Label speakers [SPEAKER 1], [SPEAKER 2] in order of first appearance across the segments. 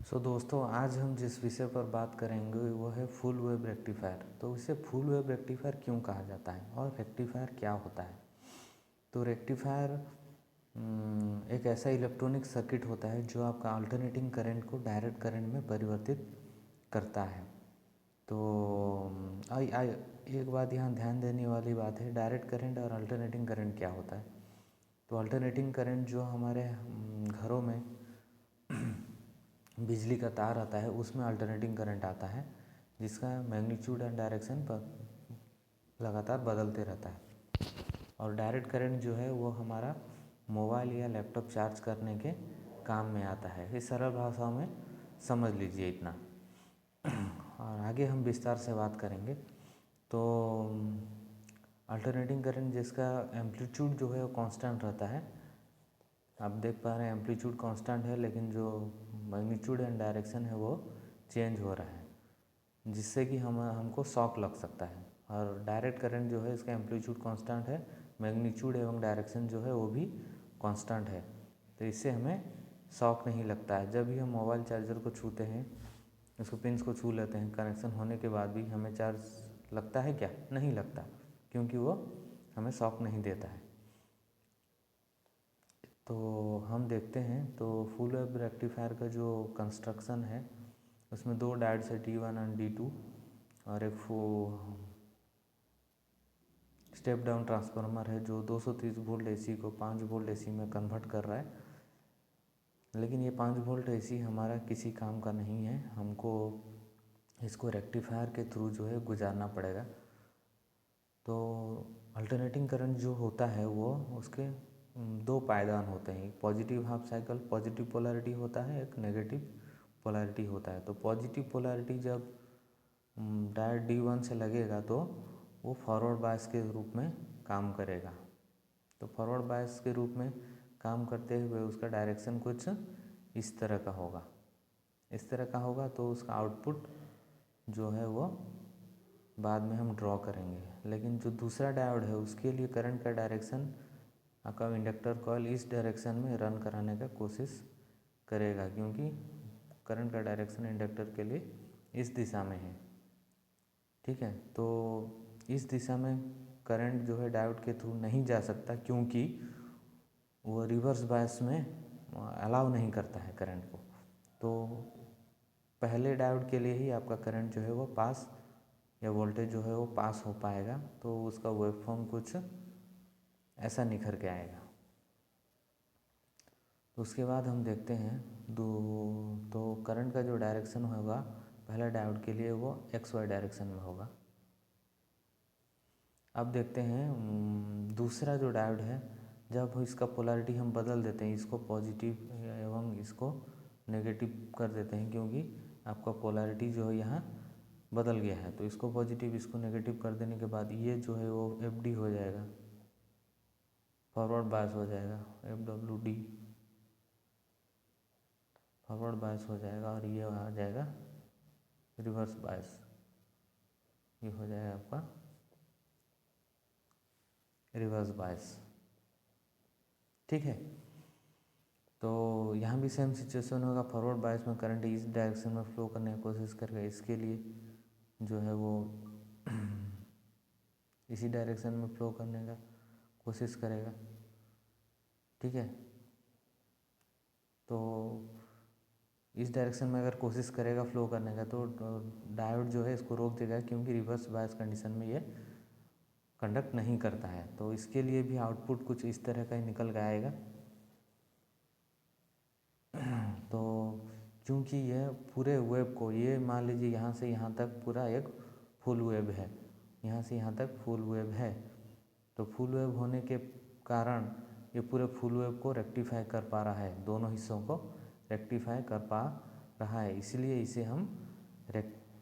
[SPEAKER 1] दोस्तों, आज हम जिस विषय पर बात करेंगे वो है फुल वेव रेक्टिफायर। तो इसे फुल वेव रेक्टिफायर क्यों कहा जाता है और रेक्टिफायर क्या होता है। तो रेक्टिफायर एक ऐसा इलेक्ट्रॉनिक सर्किट होता है जो आपका अल्टरनेटिंग करंट को डायरेक्ट करंट में परिवर्तित करता है। तो एक बात यहाँ ध्यान देने वाली बात है, डायरेक्ट करंट और अल्टरनेटिंग करंट क्या होता है। तो अल्टरनेटिंग करंट जो हमारे घरों में बिजली का तार आता है उसमें अल्टरनेटिंग करंट आता है, जिसका मैग्नीट्यूड एंड डायरेक्शन पर लगातार बदलते रहता है। और डायरेक्ट करंट जो है वो हमारा मोबाइल या लैपटॉप चार्ज करने के काम में आता है। इस सरल भाषा में समझ लीजिए इतना। और आगे हम विस्तार से बात करेंगे। तो अल्टरनेटिंग करंट जिसका एम्पलीट्यूड जो है वो कांस्टेंट रहता है। आप देख पा रहे हैं एम्पलीट्यूड कांस्टेंट है, लेकिन जो मैग्नीट्यूड एंड डायरेक्शन है वो चेंज हो रहा है, जिससे कि हमको शॉक लग सकता है। और डायरेक्ट करंट जो है इसका एम्पलीट्यूड कांस्टेंट है, मैग्नीट्यूड एवं डायरेक्शन जो है वो भी कांस्टेंट है, तो इससे हमें शॉक नहीं लगता है। जब भी हम मोबाइल चार्जर को छूते हैं, उसको पिंस को छू लेते हैं, कनेक्शन होने के बाद भी हमें चार्ज लगता है क्या? नहीं लगता, क्योंकि वो हमें शॉक नहीं देता है। तो हम देखते हैं तो फुल वेव रेक्टिफायर का जो कंस्ट्रक्शन है उसमें दो डायोड्स है, D1 एंड D2, और एक स्टेप डाउन ट्रांसफार्मर है जो 230 वोल्ट AC को 5 वोल्ट AC में कन्वर्ट कर रहा है। लेकिन ये 5 वोल्ट AC हमारा किसी काम का नहीं है, हमको इसको रेक्टिफायर के थ्रू जो है गुजारना पड़ेगा। तो अल्टरनेटिंग करंट जो होता है वो उसके दो पायदान होते हैं, एक positive half cycle positive polarity होता है, एक नेगेटिव पोलैरिटी होता है। तो पॉजिटिव पोलैरिटी जब डायोड D1 से लगेगा तो वो फॉरवर्ड बायस के रूप में काम करेगा। तो फॉरवर्ड बायस के रूप में काम करते हुए उसका डायरेक्शन कुछ इस तरह का होगा, इस तरह का होगा। तो उसका आउटपुट जो है वो बाद में हम ड्रॉ करेंगे। लेकिन जो दूसरा डायोड है उसके लिए करंट का डायरेक्शन आपका इंडक्टर कॉइल इस डायरेक्शन में रन कराने का कोशिश करेगा, क्योंकि करंट का डायरेक्शन इंडक्टर के लिए इस दिशा में है। ठीक है, तो इस दिशा में करंट जो है डायोड के थ्रू नहीं जा सकता, क्योंकि वो रिवर्स बायस में अलाउ नहीं करता है करंट को। तो पहले डायोड के लिए ही आपका करंट जो है वो पास या वोल्टेज जो है वो पास हो पाएगा, तो उसका वेवफॉर्म कुछ ऐसा निखर के आएगा। तो उसके बाद हम देखते हैं तो करंट का जो डायरेक्शन होगा पहला डायोड के लिए वो XY डायरेक्शन में होगा। अब देखते हैं दूसरा जो डायोड है, जब इसका पोलैरिटी हम बदल देते हैं, इसको पॉजिटिव एवं इसको नेगेटिव कर देते हैं, क्योंकि आपका पोलैरिटी जो है यहाँ बदल गया है। तो इसको पॉजिटिव इसको नेगेटिव कर देने के बाद ये जो है वो FD हो जाएगा, फॉरवर्ड बायस हो जाएगा, FWD फॉरवर्ड बायस हो जाएगा, और ये आ जाएगा रिवर्स बायस, ये हो जाएगा आपका रिवर्स बायस। ठीक है, तो यहाँ भी सेम सिचुएशन होगा, फॉरवर्ड बायस में करंट इस डायरेक्शन में फ्लो करने की कोशिश करेगा, इसके लिए जो है वो इसी डायरेक्शन में फ्लो करने का कोशिश करेगा। ठीक है, तो इस डायरेक्शन में अगर कोशिश करेगा फ्लो करने का तो डायोड जो है इसको रोक देगा, क्योंकि रिवर्स बायस कंडीशन में ये कंडक्ट नहीं करता है। तो इसके लिए भी आउटपुट कुछ इस तरह का ही निकल के आएगा। तो क्योंकि यह पूरे वेव को, ये मान लीजिए यहाँ से यहाँ तक पूरा एक फुल वेव है, यहाँ से यहाँ तक फुल वेव है, तो फुल वेव होने के कारण ये पूरे फुल वेव को रेक्टिफाई कर पा रहा है, दोनों हिस्सों को रेक्टिफाई कर पा रहा है, इसलिए इसे हम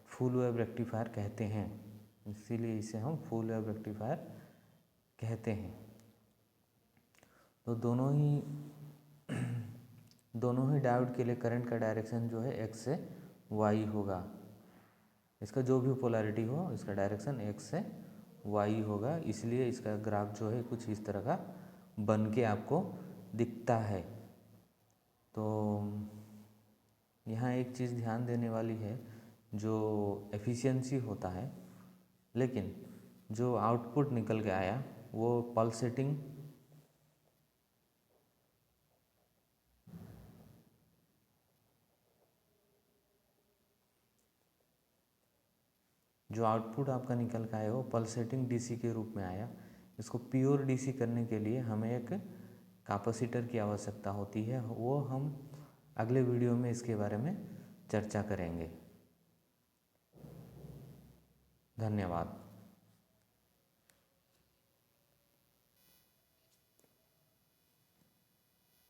[SPEAKER 1] फुल वेव रेक्टिफायर कहते हैं। इसीलिए इसे हम फुल वेव रेक्टिफायर कहते हैं। तो दोनों ही डायोड के लिए करंट का डायरेक्शन जो है X से Y होगा। इसका जो भी पोलैरिटी हो इसका डायरेक्शन X से Y होगा, इसलिए इसका ग्राफ जो है कुछ इस तरह का बन के आपको दिखता है। तो यहाँ एक चीज़ ध्यान देने वाली है, जो एफिशिएंसी होता है, लेकिन जो आउटपुट निकल के आया वो पल्सेटिंग जो आउटपुट आपका निकल के आया वो पल्सेटिंग डीसी के रूप में आया। इसको प्योर डीसी करने के लिए हमें एक कैपेसिटर की आवश्यकता होती है, वो हम अगले वीडियो में इसके बारे में चर्चा करेंगे। धन्यवाद।